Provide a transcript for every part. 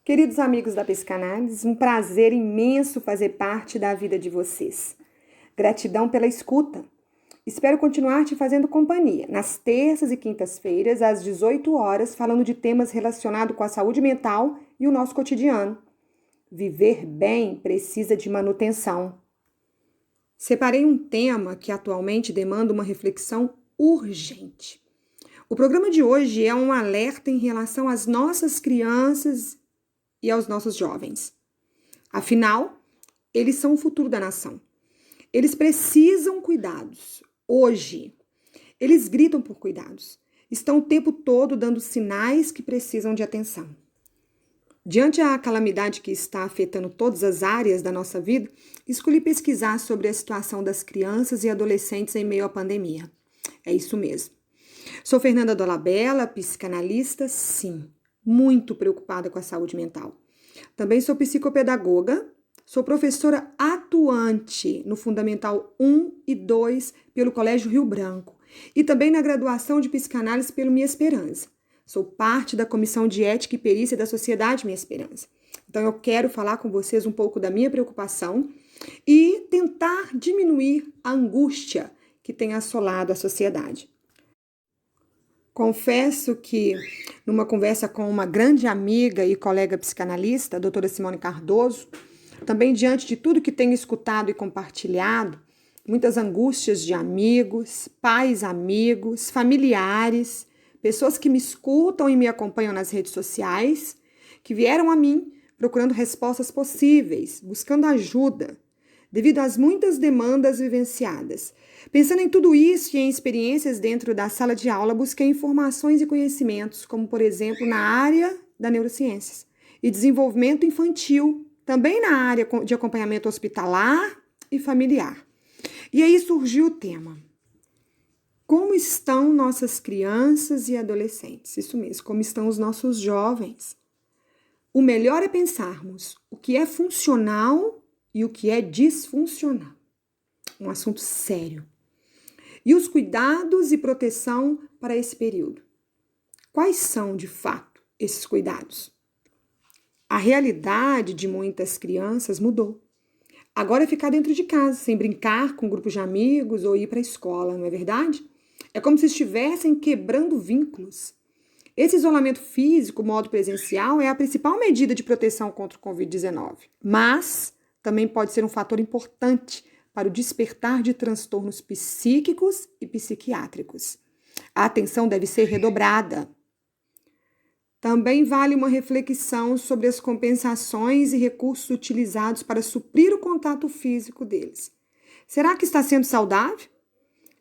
Queridos amigos da Psicanálise, um prazer imenso fazer parte da vida de vocês. Gratidão pela escuta. Espero continuar te fazendo companhia nas terças e quintas-feiras, às 18 horas, falando de temas relacionados com a saúde mental e o nosso cotidiano. Viver bem precisa de manutenção. Separei um tema que atualmente demanda uma reflexão urgente. O programa de hoje é um alerta em relação às nossas crianças e aos nossos jovens. Afinal, eles são o futuro da nação. Eles precisam cuidados. Hoje, eles gritam por cuidados. Estão o tempo todo dando sinais que precisam de atenção. Diante da calamidade que está afetando todas as áreas da nossa vida, escolhi pesquisar sobre a situação das crianças e adolescentes em meio à pandemia. É isso mesmo. Sou Fernanda Dolabella, psicanalista, sim, muito preocupada com a saúde mental. Também sou psicopedagoga, sou professora atuante no Fundamental 1 e 2 pelo Colégio Rio Branco e também na graduação de psicanálise pelo Minha Esperança. Sou parte da Comissão de Ética e Perícia da Sociedade Minha Esperança. Então eu quero falar com vocês um pouco da minha preocupação e tentar diminuir a angústia que tem assolado a sociedade. Confesso que, numa conversa com uma grande amiga e colega psicanalista, a doutora Simone Cardoso, também diante de tudo que tenho escutado e compartilhado, muitas angústias de amigos, pais amigos, familiares, pessoas que me escutam e me acompanham nas redes sociais, que vieram a mim procurando respostas possíveis, buscando ajuda, devido às muitas demandas vivenciadas. Pensando em tudo isso e em experiências dentro da sala de aula, busquei informações e conhecimentos, como, por exemplo, na área da neurociências e desenvolvimento infantil, também na área de acompanhamento hospitalar e familiar. E aí surgiu o tema: como estão nossas crianças e adolescentes? Isso mesmo, como estão os nossos jovens? O melhor é pensarmos o que é funcional e o que é disfuncional. Um assunto sério. E os cuidados e proteção para esse período. Quais são, de fato, esses cuidados? A realidade de muitas crianças mudou. Agora é ficar dentro de casa, sem brincar com grupos de amigos ou ir para a escola, não é verdade? É como se estivessem quebrando vínculos. Esse isolamento físico, modo presencial, é a principal medida de proteção contra o Covid-19. Mas também pode ser um fator importante para o despertar de transtornos psíquicos e psiquiátricos. A atenção deve ser redobrada. Também vale uma reflexão sobre as compensações e recursos utilizados para suprir o contato físico deles. Será que está sendo saudável?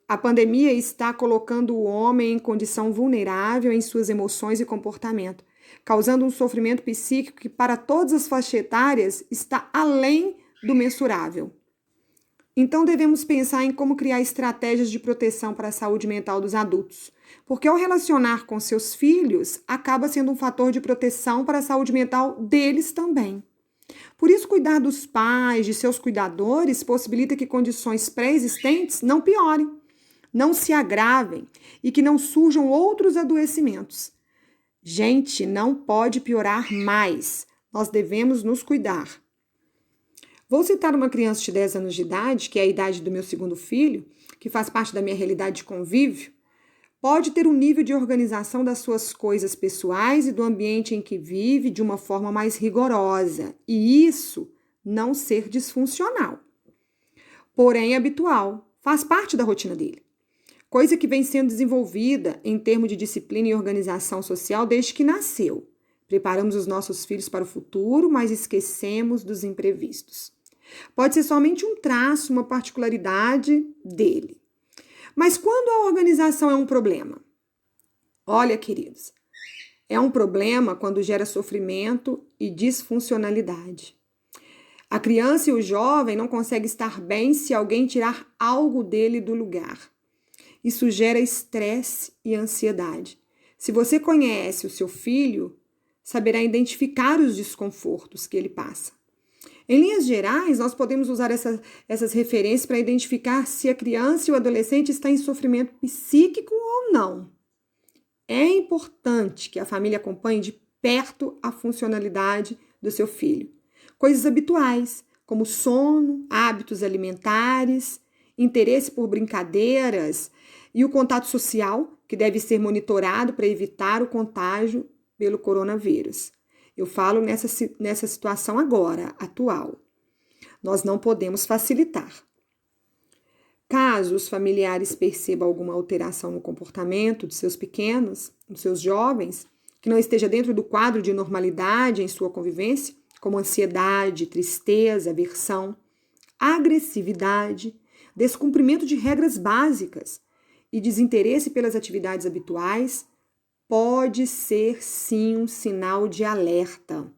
A pandemia está colocando o homem em condição vulnerável em suas emoções e comportamento, causando um sofrimento psíquico que, para todas as faixas etárias, está além do mensurável. Então, devemos pensar em como criar estratégias de proteção para a saúde mental dos adultos, porque ao relacionar com seus filhos, acaba sendo um fator de proteção para a saúde mental deles também. Por isso, cuidar dos pais, de seus cuidadores, possibilita que condições pré-existentes não piorem, não se agravem e que não surjam outros adoecimentos. Gente, não pode piorar mais. Nós devemos nos cuidar. Vou citar uma criança de 10 anos de idade, que é a idade do meu segundo filho, que faz parte da minha realidade de convívio. Pode ter um nível de organização das suas coisas pessoais e do ambiente em que vive de uma forma mais rigorosa, e isso não ser disfuncional. Porém, é habitual, faz parte da rotina dele. Coisa que vem sendo desenvolvida em termos de disciplina e organização social desde que nasceu. Preparamos os nossos filhos para o futuro, mas esquecemos dos imprevistos. Pode ser somente um traço, uma particularidade dele. Mas quando a organização é um problema? Olha, queridos, é um problema quando gera sofrimento e disfuncionalidade. A criança e o jovem não conseguem estar bem se alguém tirar algo dele do lugar. Isso gera estresse e ansiedade. Se você conhece o seu filho, saberá identificar os desconfortos que ele passa. Em linhas gerais, nós podemos usar essas referências para identificar se a criança e o adolescente está em sofrimento psíquico ou não. É importante que a família acompanhe de perto a funcionalidade do seu filho. Coisas habituais, como sono, hábitos alimentares, interesse por brincadeiras e o contato social, que deve ser monitorado para evitar o contágio pelo coronavírus. Eu falo nessa situação agora, atual. Nós não podemos facilitar. Caso os familiares percebam alguma alteração no comportamento de seus pequenos, dos seus jovens, que não esteja dentro do quadro de normalidade em sua convivência, como ansiedade, tristeza, aversão, agressividade, descumprimento de regras básicas e desinteresse pelas atividades habituais, pode ser sim um sinal de alerta.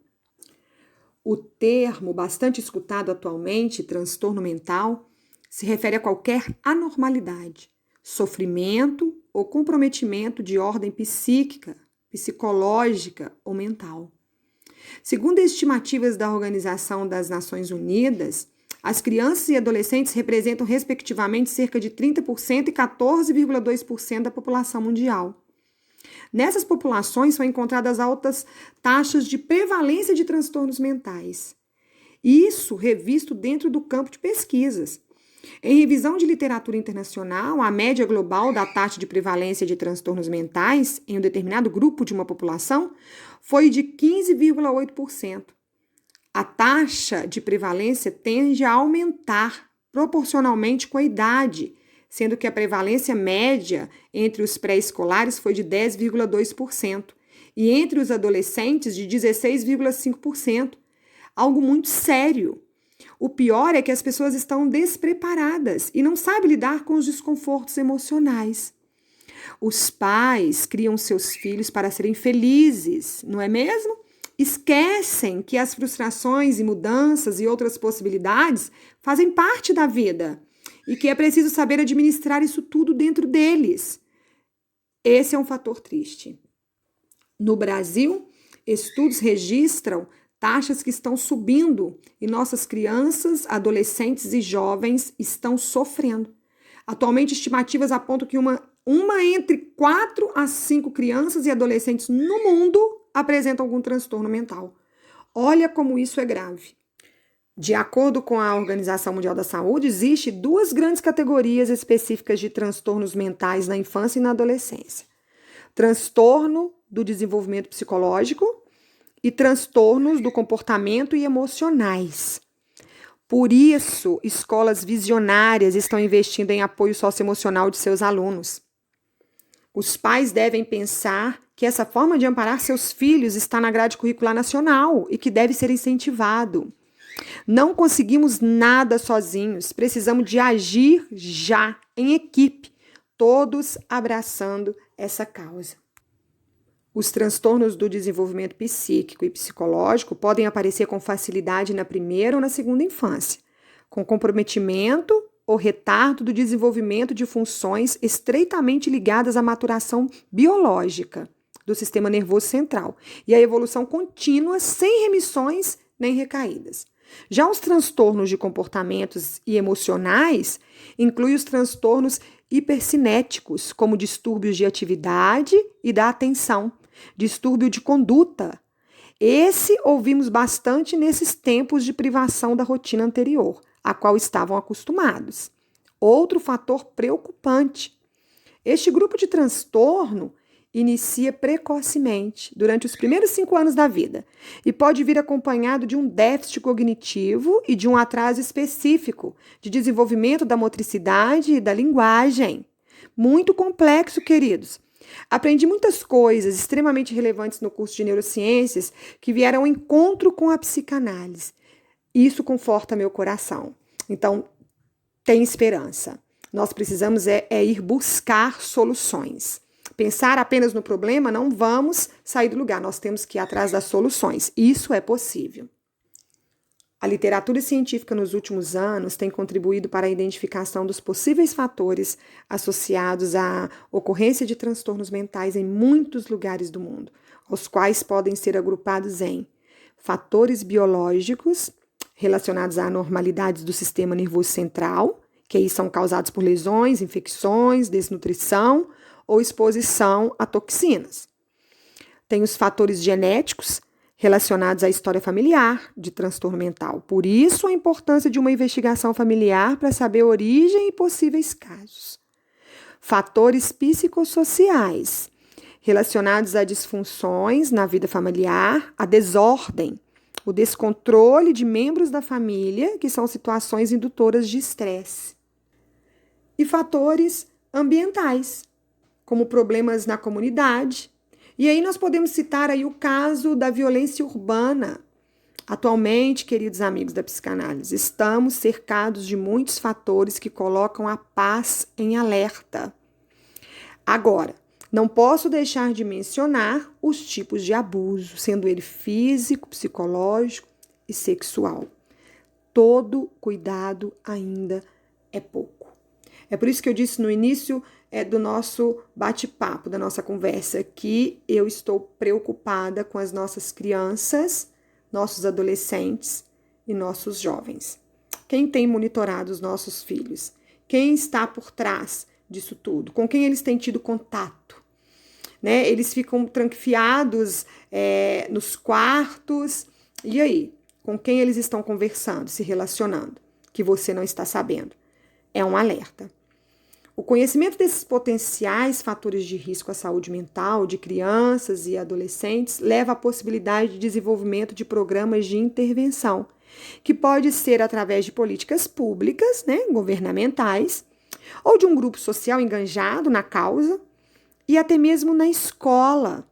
O termo bastante escutado atualmente, transtorno mental, se refere a qualquer anormalidade, sofrimento ou comprometimento de ordem psíquica, psicológica ou mental. Segundo estimativas da Organização das Nações Unidas, as crianças e adolescentes representam respectivamente cerca de 30% e 14,2% da população mundial. Nessas populações são encontradas altas taxas de prevalência de transtornos mentais. Isso revisto dentro do campo de pesquisas. Em revisão de literatura internacional, a média global da taxa de prevalência de transtornos mentais em um determinado grupo de uma população foi de 15,8%. A taxa de prevalência tende a aumentar proporcionalmente com a idade, sendo que a prevalência média entre os pré-escolares foi de 10,2% e entre os adolescentes de 16,5%. Algo muito sério. O pior é que as pessoas estão despreparadas e não sabem lidar com os desconfortos emocionais. Os pais criam seus filhos para serem felizes, não é mesmo? Esquecem que as frustrações e mudanças e outras possibilidades fazem parte da vida e que é preciso saber administrar isso tudo dentro deles. Esse é um fator triste. No Brasil, estudos registram taxas que estão subindo e nossas crianças, adolescentes e jovens estão sofrendo. Atualmente, estimativas apontam que uma entre 4 a 5 crianças e adolescentes no mundo apresentam algum transtorno mental. Olha como isso é grave. De acordo com a Organização Mundial da Saúde, existem 2 grandes categorias específicas de transtornos mentais na infância e na adolescência. Transtorno do desenvolvimento psicológico e transtornos do comportamento e emocionais. Por isso, escolas visionárias estão investindo em apoio socioemocional de seus alunos. Os pais devem pensar que essa forma de amparar seus filhos está na grade curricular nacional e que deve ser incentivado. Não conseguimos nada sozinhos, precisamos de agir já, em equipe, todos abraçando essa causa. Os transtornos do desenvolvimento psíquico e psicológico podem aparecer com facilidade na primeira ou na segunda infância, com comprometimento ou retardo do desenvolvimento de funções estreitamente ligadas à maturação biológica do sistema nervoso central e à evolução contínua sem remissões nem recaídas. Já os transtornos de comportamentos e emocionais incluem os transtornos hipercinéticos, como distúrbios de atividade e da atenção, distúrbio de conduta. Esse ouvimos bastante nesses tempos de privação da rotina anterior, a qual estavam acostumados. Outro fator preocupante. Este grupo de transtorno inicia precocemente, durante os primeiros 5 anos da vida, e pode vir acompanhado de um déficit cognitivo e de um atraso específico de desenvolvimento da motricidade e da linguagem. Muito complexo, queridos. Aprendi muitas coisas extremamente relevantes no curso de neurociências que vieram ao encontro com a psicanálise. Isso conforta meu coração. Então, tem esperança. Nós precisamos ir buscar soluções. Pensar apenas no problema, não vamos sair do lugar. Nós temos que ir atrás das soluções. Isso é possível. A literatura científica nos últimos anos tem contribuído para a identificação dos possíveis fatores associados à ocorrência de transtornos mentais em muitos lugares do mundo, os quais podem ser agrupados em fatores biológicos relacionados a anormalidades do sistema nervoso central, que aí são causados por lesões, infecções, desnutrição ou exposição a toxinas. Tem os fatores genéticos relacionados à história familiar de transtorno mental. Por isso, a importância de uma investigação familiar para saber a origem e possíveis casos. Fatores psicossociais relacionados a disfunções na vida familiar, a desordem, o descontrole de membros da família, que são situações indutoras de estresse. E fatores ambientais, como problemas na comunidade. E aí nós podemos citar aí o caso da violência urbana. Atualmente, queridos amigos da psicanálise, estamos cercados de muitos fatores que colocam a paz em alerta. Agora, não posso deixar de mencionar os tipos de abuso, sendo ele físico, psicológico e sexual. Todo cuidado ainda é pouco. É por isso que eu disse no início do nosso bate-papo, da nossa conversa, que eu estou preocupada com as nossas crianças, nossos adolescentes e nossos jovens. Quem tem monitorado os nossos filhos? Quem está por trás disso tudo? Com quem eles têm tido contato? Né? Eles ficam trancafiados nos quartos. E aí? Com quem eles estão conversando, se relacionando? Que você não está sabendo. É um alerta. O conhecimento desses potenciais fatores de risco à saúde mental de crianças e adolescentes leva à possibilidade de desenvolvimento de programas de intervenção, que pode ser através de políticas públicas, né, governamentais, ou de um grupo social engajado na causa, e até mesmo na escola,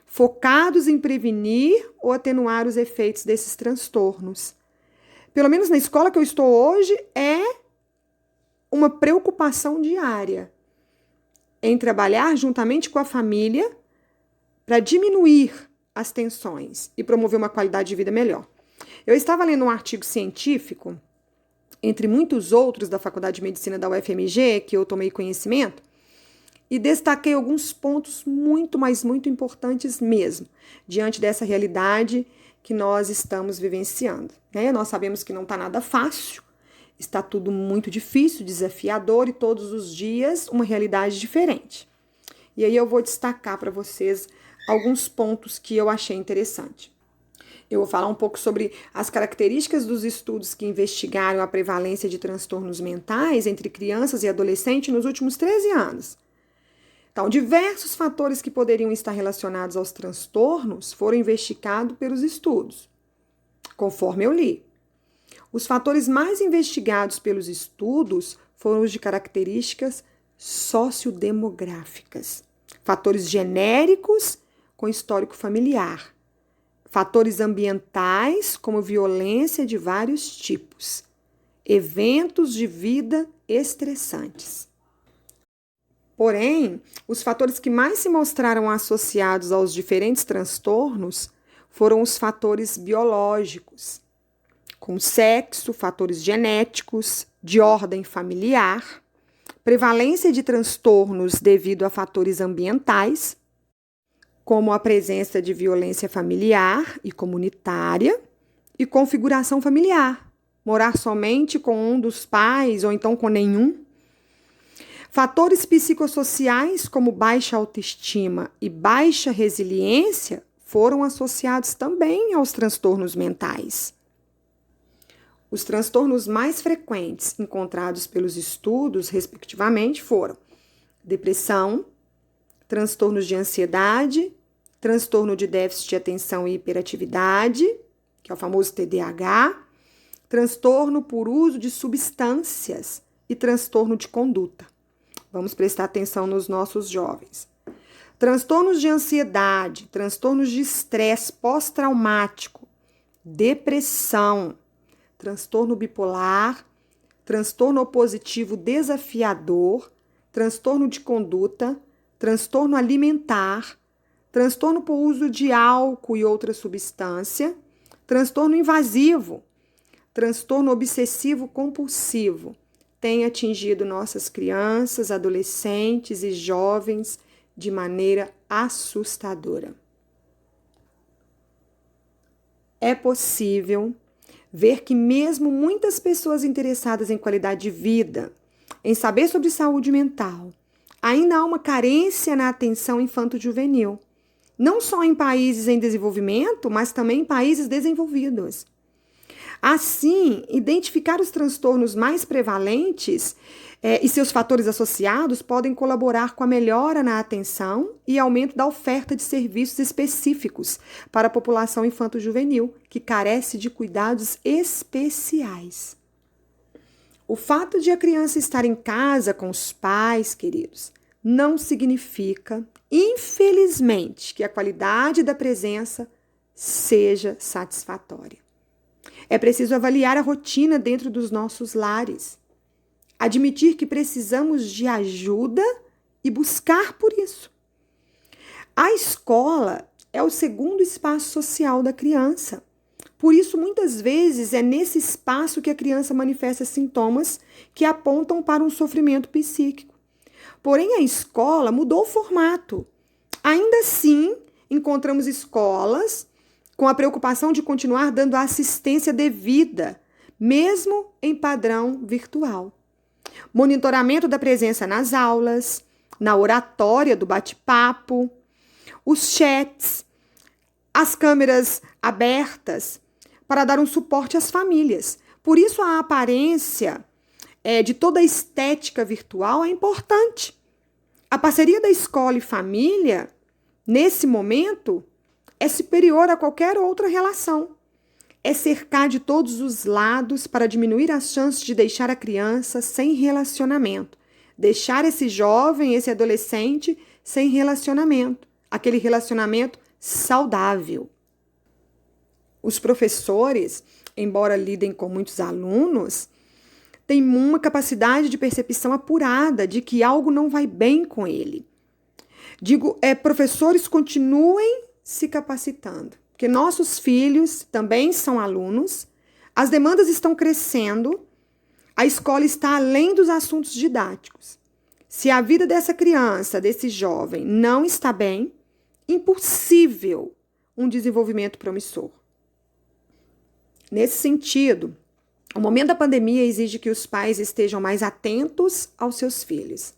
focados em prevenir ou atenuar os efeitos desses transtornos. Pelo menos na escola que eu estou hoje, é uma preocupação diária em trabalhar juntamente com a família para diminuir as tensões e promover uma qualidade de vida melhor. Eu estava lendo um artigo científico, entre muitos outros da Faculdade de Medicina da UFMG, que eu tomei conhecimento, e destaquei alguns pontos muito, mas muito importantes mesmo, diante dessa realidade que nós estamos vivenciando. Né? Nós sabemos que não está nada fácil, está tudo muito difícil, desafiador e todos os dias uma realidade diferente. E aí eu vou destacar para vocês alguns pontos que eu achei interessante. Eu vou falar um pouco sobre as características dos estudos que investigaram a prevalência de transtornos mentais entre crianças e adolescentes nos últimos 13 anos. Então, diversos fatores que poderiam estar relacionados aos transtornos foram investigados pelos estudos, conforme eu li. Os fatores mais investigados pelos estudos foram os de características sociodemográficas, fatores genéricos com histórico familiar, fatores ambientais, como violência de vários tipos, eventos de vida estressantes. Porém, os fatores que mais se mostraram associados aos diferentes transtornos foram os fatores biológicos, com sexo, fatores genéticos, de ordem familiar, prevalência de transtornos devido a fatores ambientais, como a presença de violência familiar e comunitária, e configuração familiar, morar somente com um dos pais ou então com nenhum. Fatores psicossociais, como baixa autoestima e baixa resiliência, foram associados também aos transtornos mentais. Os transtornos mais frequentes encontrados pelos estudos, respectivamente, foram depressão, transtornos de ansiedade, transtorno de déficit de atenção e hiperatividade, que é o famoso TDAH, transtorno por uso de substâncias e transtorno de conduta. Vamos prestar atenção nos nossos jovens. Transtornos de ansiedade, transtornos de estresse pós-traumático, depressão, transtorno bipolar, transtorno opositivo desafiador, transtorno de conduta, transtorno alimentar, transtorno por uso de álcool e outra substância, transtorno invasivo, transtorno obsessivo compulsivo, tem atingido nossas crianças, adolescentes e jovens de maneira assustadora. É possível ver que mesmo muitas pessoas interessadas em qualidade de vida, em saber sobre saúde mental, ainda há uma carência na atenção infanto-juvenil, não só em países em desenvolvimento, mas também em países desenvolvidos. Assim, identificar os transtornos mais prevalentes e seus fatores associados podem colaborar com a melhora na atenção e aumento da oferta de serviços específicos para a população infanto-juvenil, que carece de cuidados especiais. O fato de a criança estar em casa com os pais, queridos, não significa, infelizmente, que a qualidade da presença seja satisfatória. É preciso avaliar a rotina dentro dos nossos lares, admitir que precisamos de ajuda e buscar por isso. A escola é o segundo espaço social da criança. Por isso, muitas vezes, é nesse espaço que a criança manifesta sintomas que apontam para um sofrimento psíquico. Porém, a escola mudou o formato. Ainda assim, encontramos escolas com a preocupação de continuar dando a assistência devida, mesmo em padrão virtual. Monitoramento da presença nas aulas, na oratória do bate-papo, os chats, as câmeras abertas para dar um suporte às famílias. Por isso, a aparência de toda a estética virtual é importante. A parceria da escola e família, nesse momento, é superior a qualquer outra relação. É cercar de todos os lados para diminuir as chances de deixar a criança sem relacionamento. Deixar esse jovem, esse adolescente, sem relacionamento. Aquele relacionamento saudável. Os professores, embora lidem com muitos alunos, têm uma capacidade de percepção apurada de que algo não vai bem com ele. Professores, continuem se capacitando, porque nossos filhos também são alunos, as demandas estão crescendo, a escola está além dos assuntos didáticos. Se a vida dessa criança, desse jovem, não está bem, impossível um desenvolvimento promissor. Nesse sentido, o momento da pandemia exige que os pais estejam mais atentos aos seus filhos,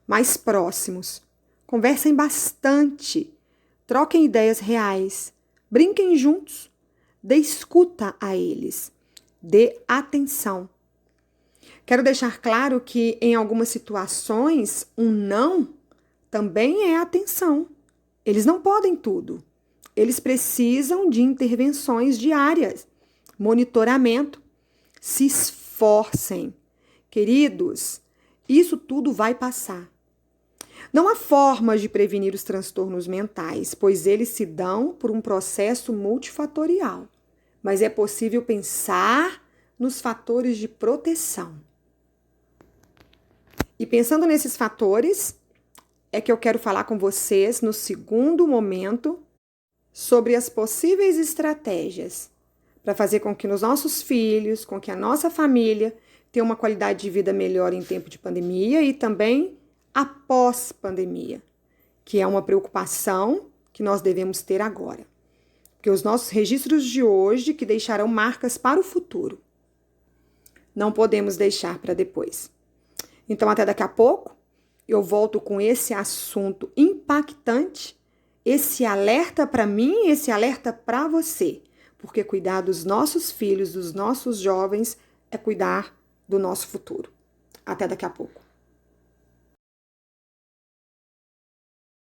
mais próximos, conversem bastante, troquem ideias reais, brinquem juntos, dê escuta a eles, dê atenção. Quero deixar claro que, em algumas situações, um não também é atenção. Eles não podem tudo. Eles precisam de intervenções diárias, monitoramento. Se esforcem. Queridos, isso tudo vai passar. Não há formas de prevenir os transtornos mentais, pois eles se dão por um processo multifatorial. Mas é possível pensar nos fatores de proteção. E pensando nesses fatores, é que eu quero falar com vocês no segundo momento sobre as possíveis estratégias para fazer com que os nossos filhos, com que a nossa família tenha uma qualidade de vida melhor em tempo de pandemia e também após pandemia, que é uma preocupação que nós devemos ter agora. Porque os nossos registros de hoje que deixarão marcas para o futuro. Não podemos deixar para depois. Então, até daqui a pouco, eu volto com esse assunto impactante, esse alerta para mim, esse alerta para você. Porque cuidar dos nossos filhos, dos nossos jovens, é cuidar do nosso futuro. Até daqui a pouco.